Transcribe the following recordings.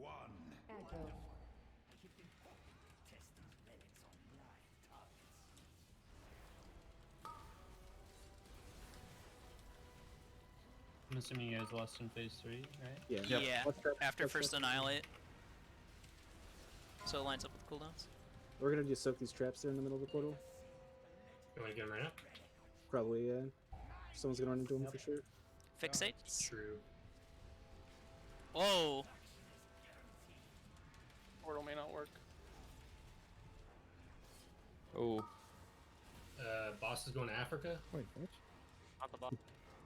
Echo. I'm assuming you guys lost in phase 3, right? Yeah. Yeah, Let's try- after let's first try- annihilate. So it lines up with cooldowns. We're gonna just soak these traps there in the middle of the portal. You want to get him right now? Probably, yeah. Someone's gonna run into him for sure. Fixates. True. Whoa! Portal may not work. Oh, Boss is going to Africa. Wait, what? Not the boss.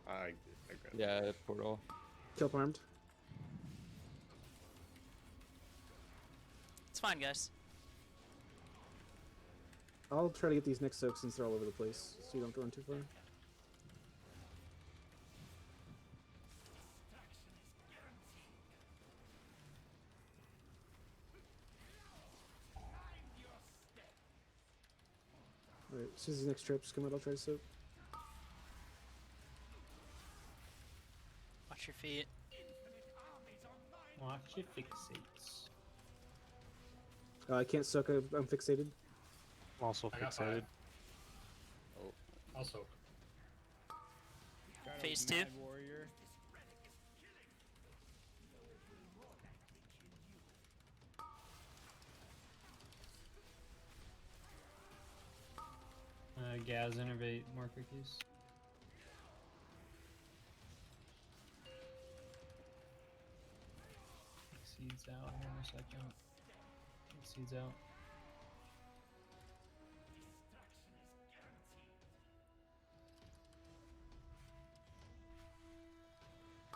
I got it. yeah, portal. Kill armed. It's fine, guys. I'll try to get these next soaks since they're all over the place, so you don't run too far. Alright, as soon as these next traps come out, I'll try to soak. Watch your feet. Watch your fixates. I can't soak, I'm fixated. I'm also I got fixated. 5. Oh, also. Phase 2. Warrior. Gaz, innervate more cookies. Seeds out here in a second. Seeds out.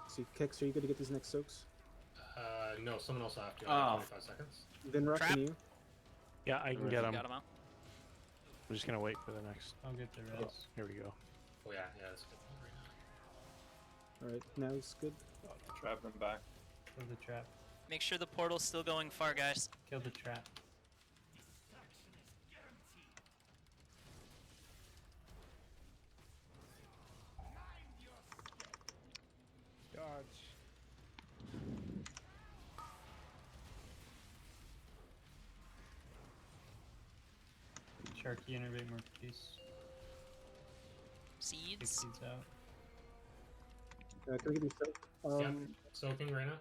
See, Kex, are you good to get these next soaks? No, someone else will have to. Oh. 25 seconds. Then Rock, Trap. can you? Yeah, I can get him. Got him out. I'm just gonna wait for the next. I'll get the rest. Here we go. Oh yeah, that's good. Right now. Alright, now it's good. Trap him back. Kill the trap. Make sure the portal's still going far, guys. Kill the trap. Dodge. Sharky, innervate more cookies. Take Seeds. seeds out. Can we get these soaks? Yeah, soaking right now.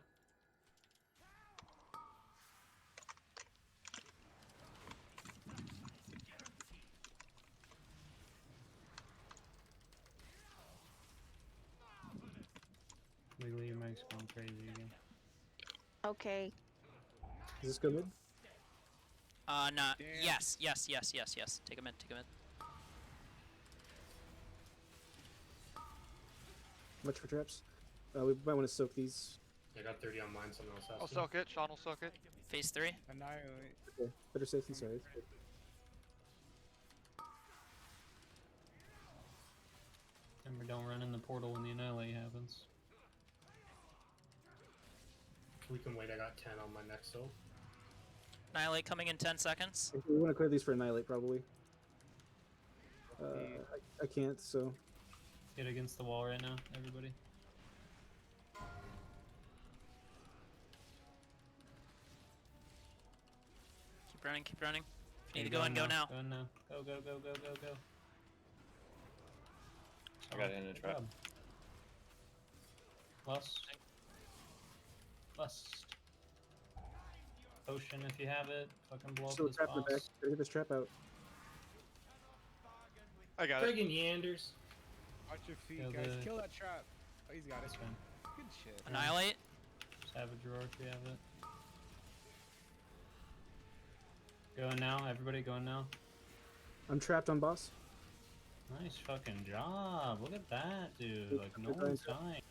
Legally, your mic's going crazy again. Okay. Is this good? Not. Damn. Yes. Take him in. Take him in. Much for traps? We might want to soak these. I got 30 on mine, someone else has I'll to. soak it. Sean will soak it. Phase 3. Annihilate. Okay, better safe than sorry. Remember, don't run in the portal when the annihilate happens. We can wait, I got 10 on my next soap. Annihilate coming in 10 seconds. We want to clear these for Annihilate, probably. I can't, so... Get against the wall right now, everybody. Keep running. Keep running. If you need Okay, to go in, go now. Go now. Go, go, go, go, go, go. I got it in a Good trap. job. Lust. Lust. Potion if you have it. Fucking blow up Still this trap in the back. boss. Gotta get this trap out. I got it. Friggin' Yanders. Watch your feet, Kill guys. the- Kill that trap. Oh, he's got it. That's fine. Good shit. Annihilate. Just have a drawer if you have it. Going now, everybody going now. I'm trapped on boss. Nice fucking job. Look at that, dude. Like, no Good one's job. dying.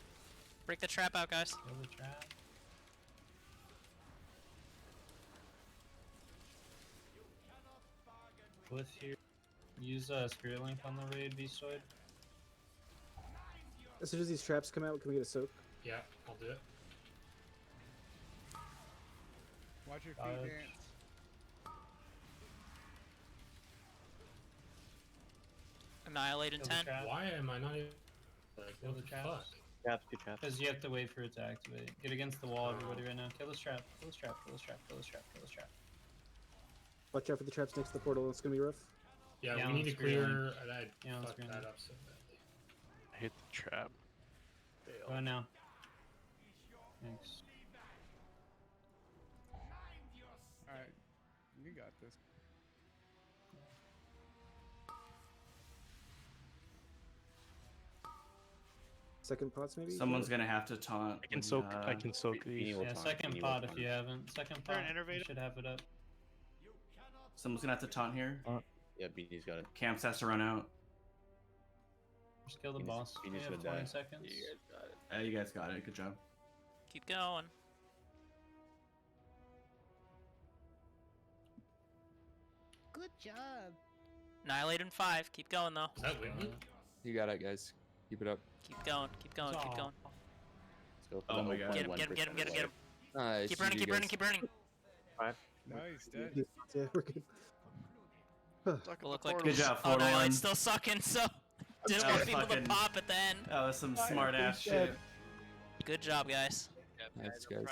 Break the trap out, guys. Kill the trap. With here. Use Spirit Link on the raid, Beastoid. As soon as these traps come out, can we get a soak? Yeah, I'll do it. Watch your feet Dodge. dance. Annihilate in Kill the 10. trap. Why am I not even like Kill what the the traps. fuck? traps, 2 traps. Because you have to wait for it to activate. Get against the wall, everybody, right now. Kill this trap. Kill this trap. Kill this trap. Kill this trap. Kill this trap. Watch out for the traps next to the portal. It's gonna be rough. Yeah, Yeah, we need to let's green clear. line. And I Yeah, let's fucked green that line. up so badly. I hit the trap. Go ahead now. Thanks. Alright. We got this. Second pots maybe. Someone's gonna have to taunt. I can soak. I can soak these. Yeah, second pot if you haven't. Second pot. You should have it up. Someone's gonna have to taunt here. Yeah, BD's got it. Camps has to run out. Just kill the Phoenix- boss. We Phoenix have would 20 die. seconds. You guys got it. You guys got it. Good job. Keep going. Good job. Annihilate in 5. Keep going though. Is that Whitney? You got it, guys. Keep it up. Keep going. Keep going. Keep going. Let's go for Oh the my God. Get him. Get him. Get him. Get him. Get him. Nice. Keep running. GG, Keep running. guys. Keep running. Nice, dead. Yeah, we're good. Stuck at Will the look like. portal. Good job, Oh, 4-1. Annihilate's still sucking. So didn't That want was people to fucking- pop at the end. That was some smart ass shit. Good job, guys. Nice, guys.